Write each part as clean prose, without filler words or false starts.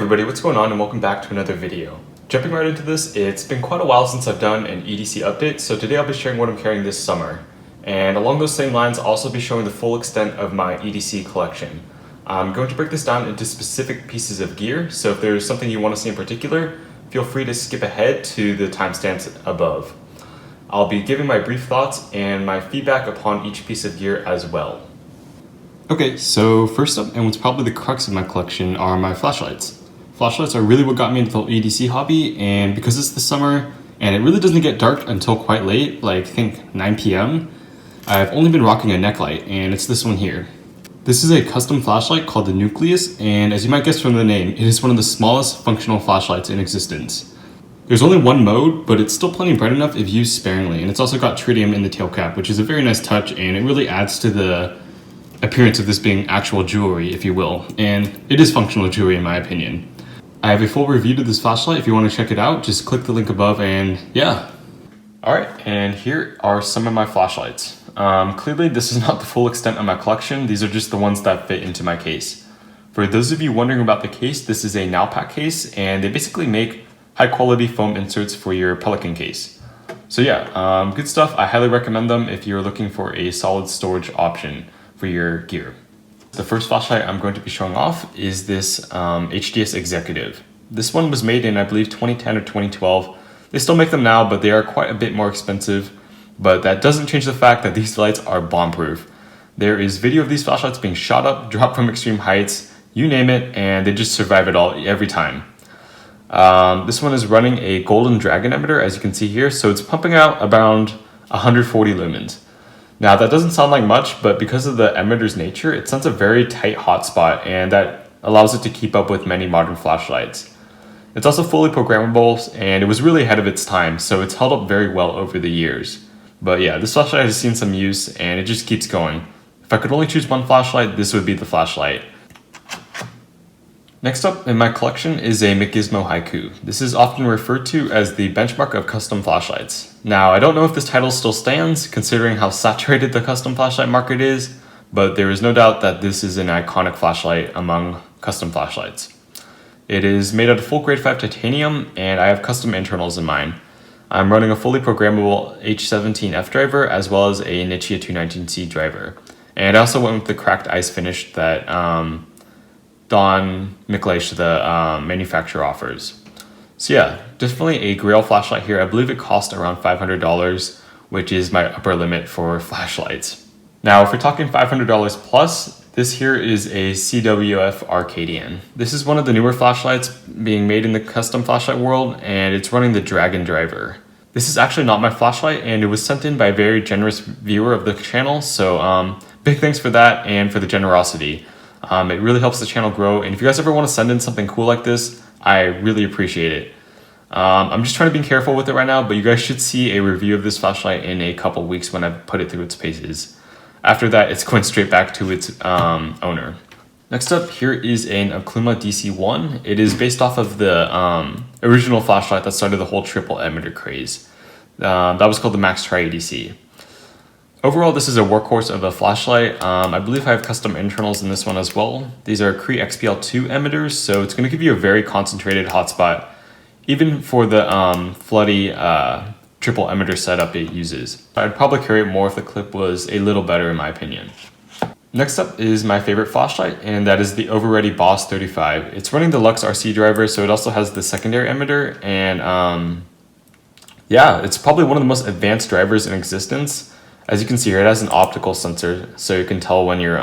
everybody, what's going on and welcome back to another video. Jumping right into this, it's been quite a while since I've done an EDC update, so today I'll be sharing what I'm carrying this summer. And along those same lines, I'll also be showing the full extent of my EDC collection. I'm going to break this down into specific pieces of gear, so if there's something you want to see in particular, feel free to skip ahead to the timestamps above. I'll be giving my brief thoughts and my feedback upon each piece of gear as well. Okay, so first up, and what's probably the crux of my collection, are my flashlights. Flashlights are really what got me into the EDC hobby, and because it's the summer, and it really doesn't get dark until quite late, like I think 9 p.m., I've only been rocking a neck light, and it's this one here. This is a custom flashlight called the Nucleus, and as you might guess from the name, it is one of the smallest functional flashlights in existence. There's only one mode, but it's still plenty bright enough if used sparingly, and it's also got tritium in the tail cap, which is a very nice touch, and it really adds to the appearance of this being actual jewelry, if you will, and it is functional jewelry in my opinion. I have a full review to this flashlight. If you want to check it out, just click the link above and yeah. Alright, and here are some of my flashlights. Clearly this is not the full extent of my collection, these are just the ones that fit into my case. For those of you wondering about the case, this is a Nowpak case, and they basically make high quality foam inserts for your Pelican case. So yeah, good stuff. I highly recommend them if you're looking for a solid storage option for your gear. The first flashlight I'm going to be showing off is this HDS Executive. This one was made in, I believe, 2010 or 2012. They still make them now, but they are quite a bit more expensive. But that doesn't change the fact that these lights are bomb-proof. There is video of these flashlights being shot up, dropped from extreme heights, you name it, and they just survive it all every time. This one is running a Golden Dragon emitter, as you can see here, so it's pumping out around 140 lumens. Now that doesn't sound like much, but because of the emitter's nature, it sends a very tight hotspot, and that allows it to keep up with many modern flashlights. It's also fully programmable, and it was really ahead of its time, so it's held up very well over the years. But yeah, this flashlight has seen some use, and it just keeps going. If I could only choose one flashlight, this would be the flashlight. Next up in my collection is a MECHFORCE HAIKU. This is often referred to as the benchmark of custom flashlights. Now, I don't know if this title still stands, considering how saturated the custom flashlight market is, but there is no doubt that this is an iconic flashlight among custom flashlights. It is made out of full grade 5 titanium, and I have custom internals in mine. I'm running a fully programmable H17F driver, as well as a Nichia 219C driver. And I also went with the cracked ice finish that Don Mikleish, the manufacturer, offers. So yeah, definitely a grail flashlight here. I believe it cost around $500, which is my upper limit for flashlights. Now, if we're talking $500 plus, this here is a CWF ARCADIAN. This is one of the newer flashlights being made in the custom flashlight world, and it's running the Dragon driver. This is actually not my flashlight, and it was sent in by a very generous viewer of the channel, so big thanks for that and for the generosity. It really helps the channel grow, and if you guys ever want to send in something cool like this, I really appreciate it. I'm just trying to be careful with it right now, but you guys should see a review of this flashlight in a couple weeks when I've put it through its paces. After that, it's going straight back to its owner. Next up, here is an Okluma DC-1. It is based off of the original flashlight that started the whole triple emitter craze. That was called the MAX-TRI EDC. Overall, this is a workhorse of a flashlight. I believe I have custom internals in this one as well. These are Cree XPL2 emitters, so it's going to give you a very concentrated hotspot, even for the floody triple emitter setup it uses. I'd probably carry it more if the clip was a little better in my opinion. Next up is my favorite flashlight, and that is the OVEREADY Boss 35. It's running the Lux RC driver, so it also has the secondary emitter, and yeah, it's probably one of the most advanced drivers in existence. As you can see here, it has an optical sensor, so you can tell when you're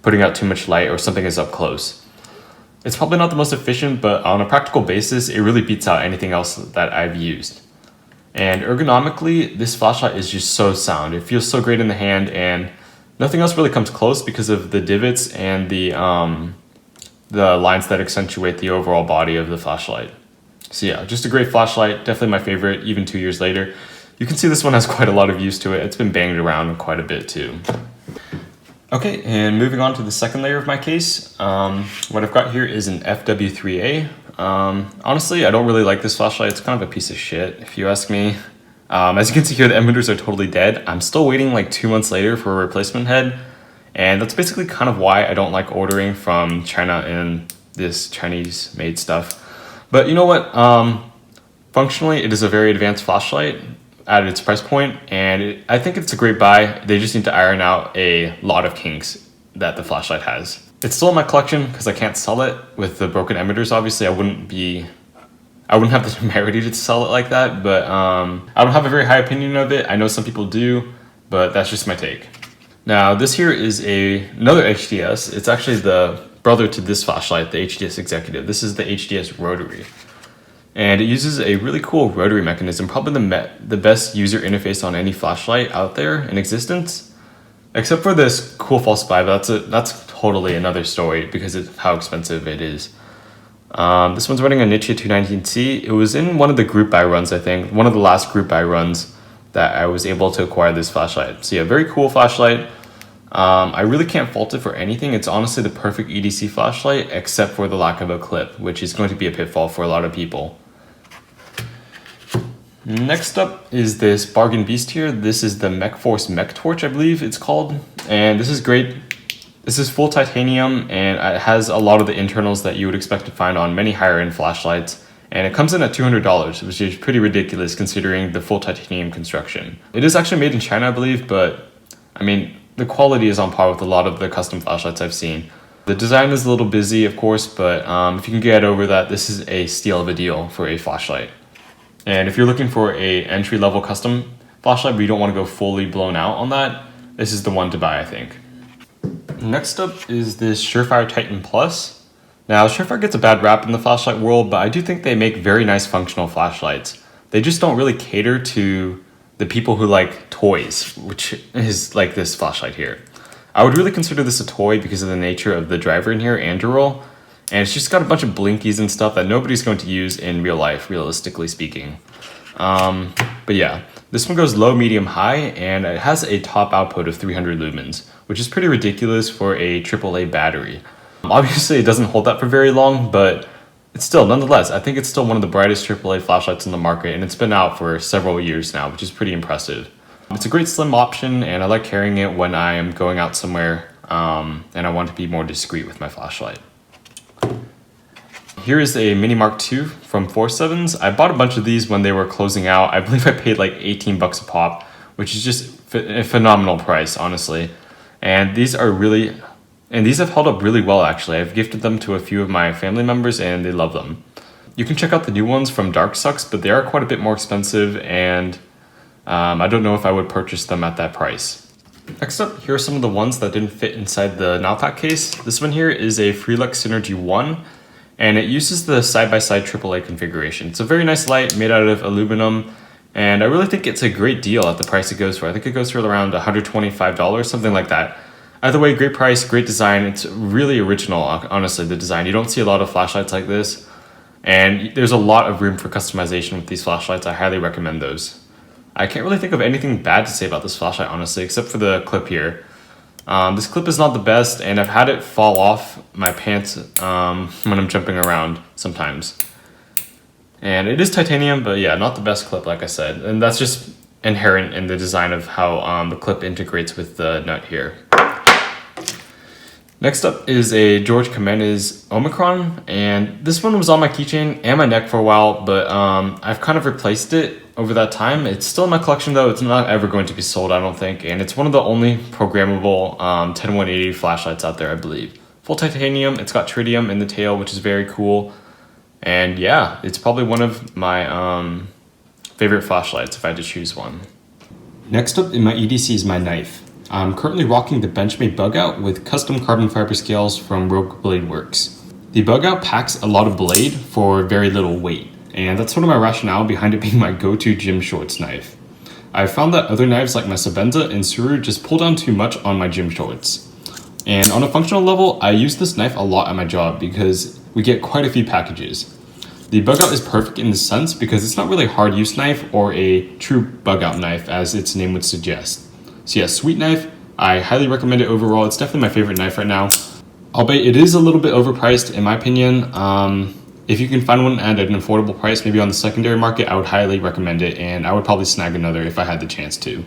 putting out too much light or something is up close. It's probably not the most efficient, but on a practical basis, it really beats out anything else that I've used. And ergonomically, this flashlight is just so sound. It feels so great in the hand, and nothing else really comes close because of the divots and the lines that accentuate the overall body of the flashlight. So yeah, just a great flashlight, definitely my favorite, even 2 years later. You can see this one has quite a lot of use to it. It's been banged around quite a bit too. Okay, and moving on to the second layer of my case, what I've got here is an FW3A. Honestly, I don't really like this flashlight. It's kind of a piece of shit, if you ask me. As you can see here, the emitters are totally dead. I'm still waiting like 2 months later for a replacement head, and that's basically kind of why I don't like ordering from China and this Chinese made stuff. But you know what? Functionally, it is a very advanced flashlight at its price point, and I think it's a great buy. They just need to iron out a lot of kinks that the flashlight has. It's still in my collection because I can't sell it with the broken emitters. Obviously, I wouldn't have the temerity to sell it like that, but I don't have a very high opinion of it. I know some people do, but that's just my take. Now, this here is another HDS. It's actually the brother to this flashlight, the HDS Executive. This is the HDS Rotary. And it uses a really cool rotary mechanism, probably the best user interface on any flashlight out there in existence. Except for this cool false spy, but that's totally another story because of how expensive it is. This one's running a Nichia 219C. It was in one of the group buy runs, I think. One of the last group buy runs that I was able to acquire this flashlight. So yeah, very cool flashlight. I really can't fault it for anything. It's honestly the perfect EDC flashlight, except for the lack of a clip, which is going to be a pitfall for a lot of people. Next up is this bargain beast here. This is the MECHFORCE MECHTORCH, I believe it's called. And this is great. This is full titanium, and it has a lot of the internals that you would expect to find on many higher end flashlights. And it comes in at $200, which is pretty ridiculous considering the full titanium construction. It is actually made in China, I believe, but I mean, the quality is on par with a lot of the custom flashlights I've seen. The design is a little busy, of course, but if you can get over that, this is a steal of a deal for a flashlight. And if you're looking for a entry-level custom flashlight, but you don't want to go fully blown out on that, this is the one to buy, I think. Next up is this SUREFIRE Titan Plus. Now, SUREFIRE gets a bad rap in the flashlight world, but I do think they make very nice functional flashlights. They just don't really cater to the people who like toys, which is like this flashlight here. I would really consider this a toy because of the nature of the driver in here, Anduril, and it's just got a bunch of blinkies and stuff that nobody's going to use in real life, realistically speaking. But yeah, this one goes low, medium, high, and it has a top output of 300 lumens, which is pretty ridiculous for a AAA battery. Obviously, it doesn't hold that for very long, but it's still, nonetheless, I think it's still one of the brightest AAA flashlights in the market, and it's been out for several years now, which is pretty impressive. It's a great slim option, and I like carrying it when I am going out somewhere, and I want to be more discreet with my flashlight. Here is a Mini Mark II from 47s. I bought a bunch of these when they were closing out. I believe I paid like 18 bucks a pop, which is just a phenomenal price, honestly. And these have held up really well, actually. I've gifted them to a few of my family members and they love them. You can check out the new ones from Dark Sucks, but they are quite a bit more expensive, and I don't know if I would purchase them at that price. Next up, here are some of the ones that didn't fit inside the Nalpac case. This one here is a FRELUX Synergy 1, and it uses the side-by-side AAA configuration. It's a very nice light made out of aluminum, and I really think it's a great deal at the price it goes for. I think it goes for around $125, something like that. Either way, great price, great design. It's really original, honestly, the design. You don't see a lot of flashlights like this, and there's a lot of room for customization with these flashlights. I highly recommend those. I can't really think of anything bad to say about this flashlight, honestly, except for the clip here. This clip is not the best, and I've had it fall off my pants when I'm jumping around sometimes. And it is titanium, but yeah, not the best clip, like I said. And that's just inherent in the design of how the clip integrates with the nut here. Next up is a George KEMENES OMICRON, and this one was on my keychain and my neck for a while, but I've kind of replaced it over that time. It's still in my collection though. It's not ever going to be sold, I don't think, and it's one of the only programmable 10180 flashlights out there, I believe. Full titanium, it's got tritium in the tail, which is very cool, and yeah, it's probably one of my favorite flashlights if I had to choose one. Next up in my EDC is my knife. I'm currently rocking the BENCHMADE bug out with custom carbon fiber scales from Rogue Blade Works. The bug out packs a lot of blade for very little weight, and that's sort of my rationale behind it being my go-to gym shorts knife. I've found that other knives like my SEBENZA and SURU just pull down too much on my gym shorts. And on a functional level, I use this knife a lot at my job because we get quite a few packages. The bug out is perfect in this sense because it's not really a hard use knife or a true bug out knife as its name would suggest. So yeah, sweet knife. I highly recommend it overall. It's definitely my favorite knife right now. Albeit it is a little bit overpriced in my opinion. If you can find one at an affordable price, maybe on the secondary market, I would highly recommend it, and I would probably snag another if I had the chance to.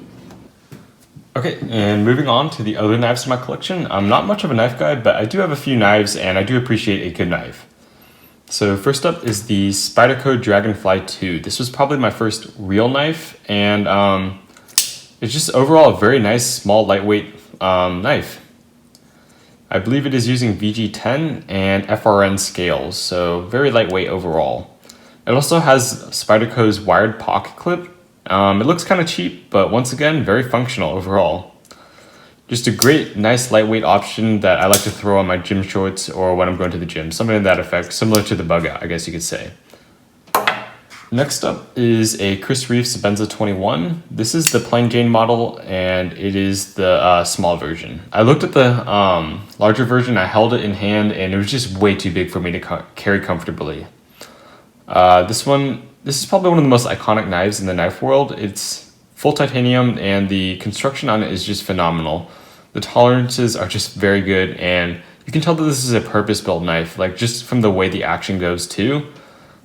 Okay, and moving on to the other knives in my collection. I'm not much of a knife guy, but I do have a few knives and I do appreciate a good knife. So first up is the SPYDERCO Dragonfly 2. This was probably my first real knife, and it's just overall a very nice, small, lightweight knife. I believe it is using VG10 and FRN scales, so very lightweight overall. It also has SPYDERCO's wired pocket clip. It looks kind of cheap, but once again, very functional overall. Just a great, nice, lightweight option that I like to throw on my gym shorts or when I'm going to the gym. Something to that effect, similar to the bug out, I guess you could say. Next up is a REEVE SEBENZA 21. This is the plain Jane model, and it is the small version. I looked at the larger version, I held it in hand, and it was just way too big for me to carry comfortably. This is probably one of the most iconic knives in the knife world. It's full titanium and the construction on it is just phenomenal. The tolerances are just very good, and you can tell that this is a purpose-built knife, like just from the way the action goes too.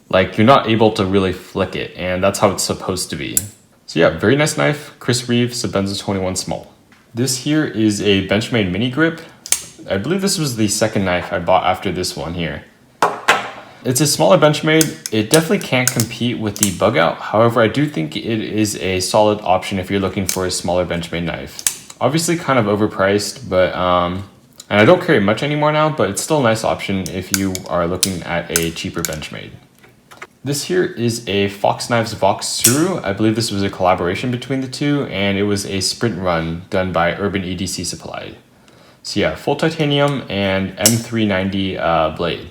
Like you're not able to really flick it, and that's how it's supposed to be. So yeah, very nice knife, REEVE SEBENZA 21 small. This here is a BENCHMADE mini grip. I believe this was the second knife I bought after this one here. It's a smaller BENCHMADE. It definitely can't compete with the bug out. However, I do think it is a solid option if you're looking for a smaller BENCHMADE knife. Obviously kind of overpriced, but and I don't carry much anymore now, but it's still a nice option if you are looking at a cheaper BENCHMADE. This here is a Fox Knives Vox SURU. I believe this was a collaboration between the two, and it was a sprint run done by Urban EDC Supply. So yeah, full titanium and M390 blade.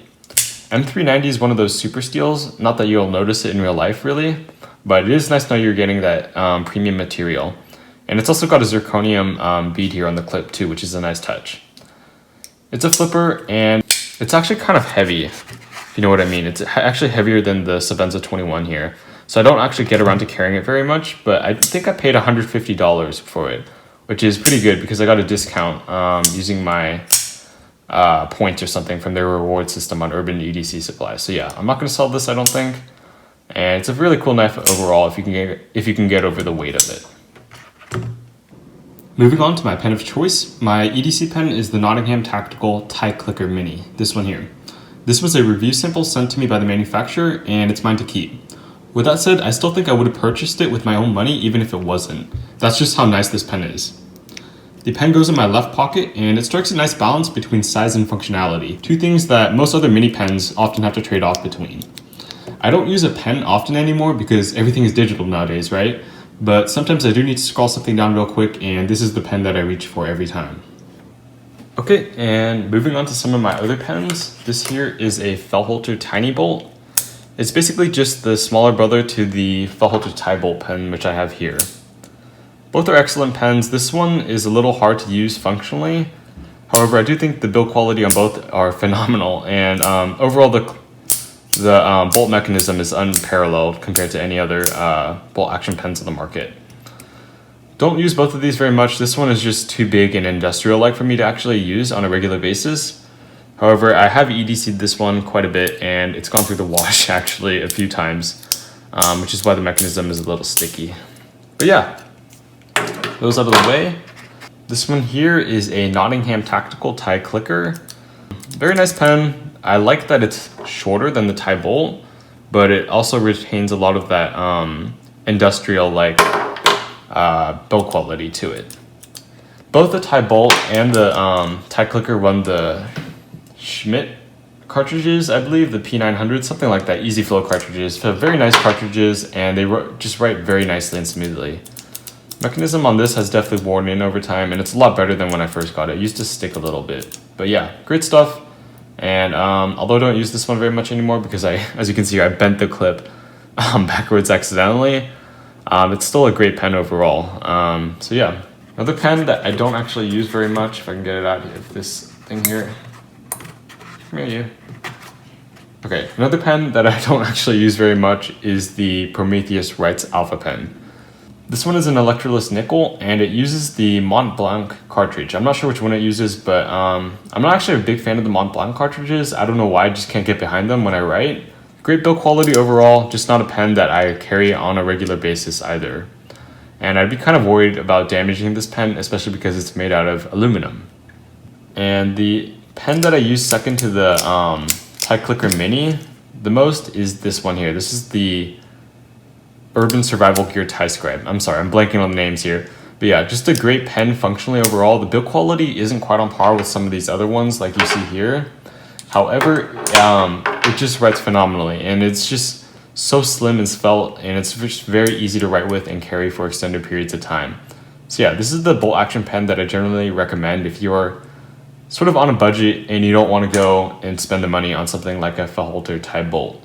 M390 is one of those super steels, not that you'll notice it in real life really, but it is nice to know you're getting that premium material. And it's also got a zirconium bead here on the clip too, which is a nice touch. It's a flipper, and it's actually kind of heavy, if you know what I mean. It's actually heavier than the SEBENZA 21 here. So I don't actually get around to carrying it very much, but I think I paid $150 for it, which is pretty good because I got a discount using my points or something from their reward system on Urban EDC Supply. So yeah, I'm not going to sell this, I don't think. And it's a really cool knife overall if you can get over the weight of it. Moving on to my pen of choice, my EDC pen is the Nottingham Tactical TICLICKER Mini, this one here. This was a review sample sent to me by the manufacturer, and it's mine to keep. With that said, I still think I would have purchased it with my own money even if it wasn't. That's just how nice this pen is. The pen goes in my left pocket, and it strikes a nice balance between size and functionality, two things that most other mini pens often have to trade off between. I don't use a pen often anymore because everything is digital nowadays, right? But sometimes I do need to scroll something down real quick, and this is the pen that I reach for every time. Okay, and moving on to some of my other pens, this here is a FELLHOELTER TINYBOLT. It's basically just the smaller brother to the FELLHOELTER TIBOLT pen, which I have here. Both are excellent pens. This one is a little hard to use functionally. However, I do think the build quality on both are phenomenal, and overall the bolt mechanism is unparalleled compared to any other bolt action pens on the market. Don't use both of these very much. This one is just too big and industrial-like for me to actually use on a regular basis. However, I have EDC'd this one quite a bit, and it's gone through the wash actually a few times, which is why the mechanism is a little sticky. But yeah, those out of the way. This one here is a Nottingham Tactical TICLICKER. Very nice pen. I like that it's shorter than the TIBOLT, but it also retains a lot of that industrial-like build quality to it. Both the TIBOLT and the TICLICKER run the Schmidt cartridges, I believe, the P900, something like that, easy flow cartridges. So very nice cartridges, and they just write very nicely and smoothly. Mechanism on this has definitely worn in over time, and it's a lot better than when I first got it. It used to stick a little bit, but yeah, great stuff. And although I don't use this one very much anymore because as you can see, I bent the clip backwards accidentally, it's still a great pen overall. So yeah, another pen that I don't actually use very much, if I can get it out here, this thing here. Come here, you. Okay, another pen that I don't actually use very much is the Prometheus Wrights Alpha pen. This one is an electroless nickel, and it uses the Mont Blanc cartridge. I'm not sure which one it uses, but I'm not actually a big fan of the Mont Blanc cartridges. I don't know why, I just can't get behind them when I write. Great build quality overall, just not a pen that I carry on a regular basis either. and I'd be kind of worried about damaging this pen, especially because it's made out of aluminum. And the pen that I use second to the TICLICKER Mini the most is this one here. This is the Urban Survival Gear TISCRIBE. I'm sorry, I'm blanking on the names here. But yeah, just a great pen functionally overall. The build quality isn't quite on par with some of these other ones like you see here. However, it just writes phenomenally, and it's just so slim and svelte, and it's just very easy to write with and carry for extended periods of time. So yeah, this is the bolt action pen that I generally recommend if you're sort of on a budget and you don't want to go and spend the money on something like a FELLHOELTER TIBOLT.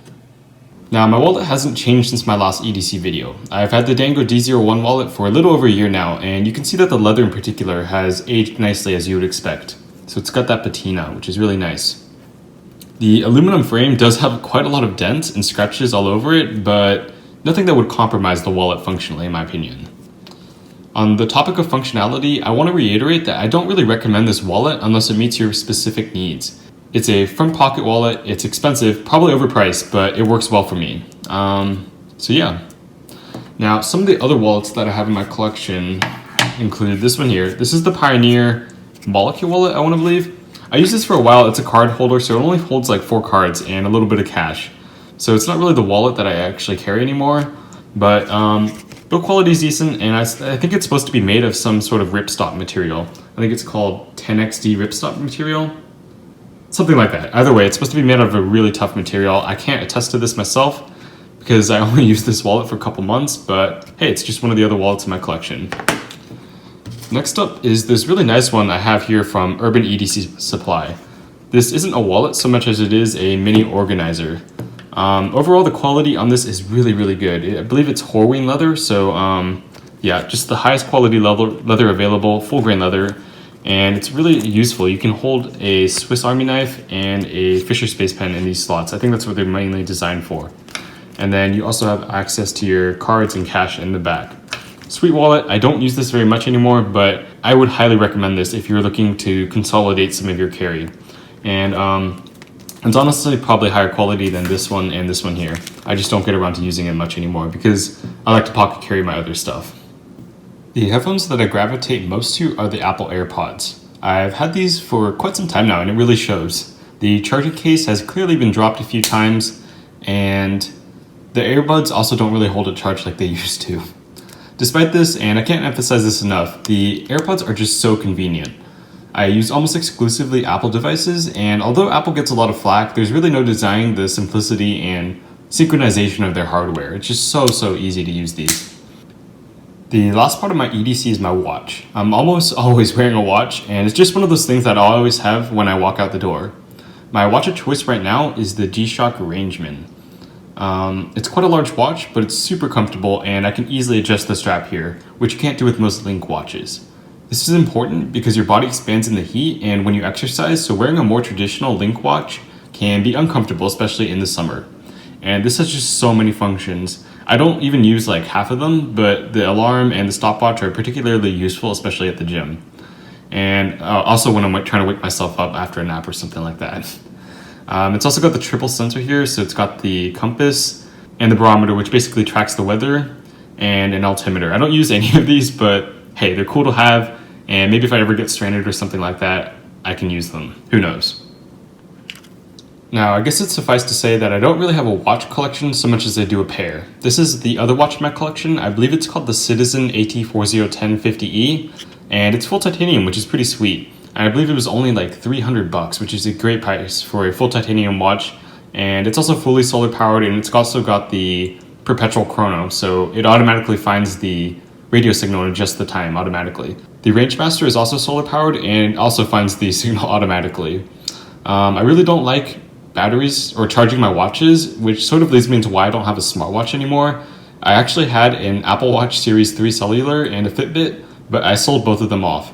Now, my wallet hasn't changed since my last EDC video. I've had the Dango D01 wallet for a little over a year now, and you can see that the leather in particular has aged nicely as you would expect. So it's got that patina, which is really nice. The aluminum frame does have quite a lot of dents and scratches all over it, but nothing that would compromise the wallet functionally, in my opinion. On the topic of functionality, I want to reiterate that I don't really recommend this wallet unless it meets your specific needs. It's a front pocket wallet, it's expensive, probably overpriced, but it works well for me. So yeah. Now, some of the other wallets that I have in my collection include this one here. This is the Pioneer Molecule wallet, I want to believe. I used this for a while. It's a card holder, so it only holds like 4 cards and a little bit of cash. So it's not really the wallet that I actually carry anymore, but build quality is decent, and I think it's supposed to be made of some sort of ripstop material. I think it's called 10XD ripstop material. Something like that. Either way, it's supposed to be made out of a really tough material. I can't attest to this myself because I only used this wallet for a couple months, but hey, it's just one of the other wallets in my collection. Next up is this really nice one I have here from Urban EDC Supply. This isn't a wallet so much as it is a mini organizer. Overall, the quality on this is really, really good. I believe it's Horween leather, so yeah, just the highest quality leather available, full grain leather, and it's really useful. You can hold a Swiss Army knife and a Fisher Space Pen in these slots. I think that's what they're mainly designed for. And then you also have access to your cards and cash in the back. Sweet wallet. I don't use this very much anymore, but I would highly recommend this if you're looking to consolidate some of your carry. And it's honestly probably higher quality than this one and this one here. I just don't get around to using it much anymore because I like to pocket carry my other stuff. The headphones that I gravitate most to are the Apple AirPods. I've had these for quite some time now, and it really shows. The charging case has clearly been dropped a few times, and the earbuds also don't really hold a charge like they used to. Despite this, and I can't emphasize this enough, the AirPods are just so convenient. I use almost exclusively Apple devices, and although Apple gets a lot of flack, there's really no denying the simplicity and synchronization of their hardware. It's just so easy to use these. The last part of my EDC is my watch. I'm almost always wearing a watch, and it's just one of those things that I always have when I walk out the door. My watch of choice right now is the G-Shock Rangeman. It's quite a large watch, but it's super comfortable, and I can easily adjust the strap here, which you can't do with most Link watches. This is important because your body expands in the heat and when you exercise, so wearing a more traditional Link watch can be uncomfortable, especially in the summer. And this has just so many functions. I don't even use like half of them, but the alarm and the stopwatch are particularly useful, especially at the gym. And also when I'm trying to wake myself up after a nap or something like that. It's also got the triple sensor here, so it's got the compass and the barometer, which basically tracks the weather, and an altimeter. I don't use any of these, but hey, they're cool to have, and maybe if I ever get stranded or something like that, I can use them. Who knows? Now, I guess it's suffice to say that I don't really have a watch collection so much as I do a pair. This is the other watch in my collection. I believe it's called the Citizen AT401050E, and it's full titanium, which is pretty sweet. I believe it was only like $300, which is a great price for a full titanium watch. And it's also fully solar powered, and it's also got the perpetual chrono, so it automatically finds the radio signal and adjusts the time automatically. The Rangemaster is also solar powered and also finds the signal automatically. I really don't like batteries or charging my watches, which sort of leads me into why I don't have a smartwatch anymore. I actually had an Apple Watch Series 3 Cellular and a Fitbit, but I sold both of them off.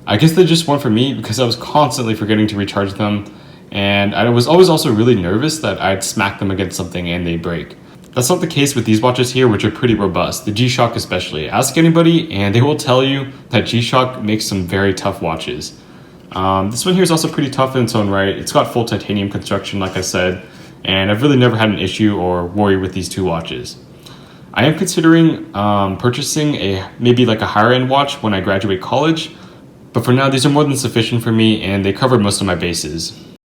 I guess they just weren't for me because I was constantly forgetting to recharge them, and I was always also really nervous that I'd smack them against something and they'd break. That's not the case with these watches here, which are pretty robust, the G-Shock especially. Ask anybody and they will tell you that G-Shock makes some very tough watches. This one here is also pretty tough in its own right. It's got full titanium construction, like I said, and I've really never had an issue or worry with these two watches. I am considering purchasing maybe like a higher end watch when I graduate college, but for now these are more than sufficient for me and they cover most of my bases.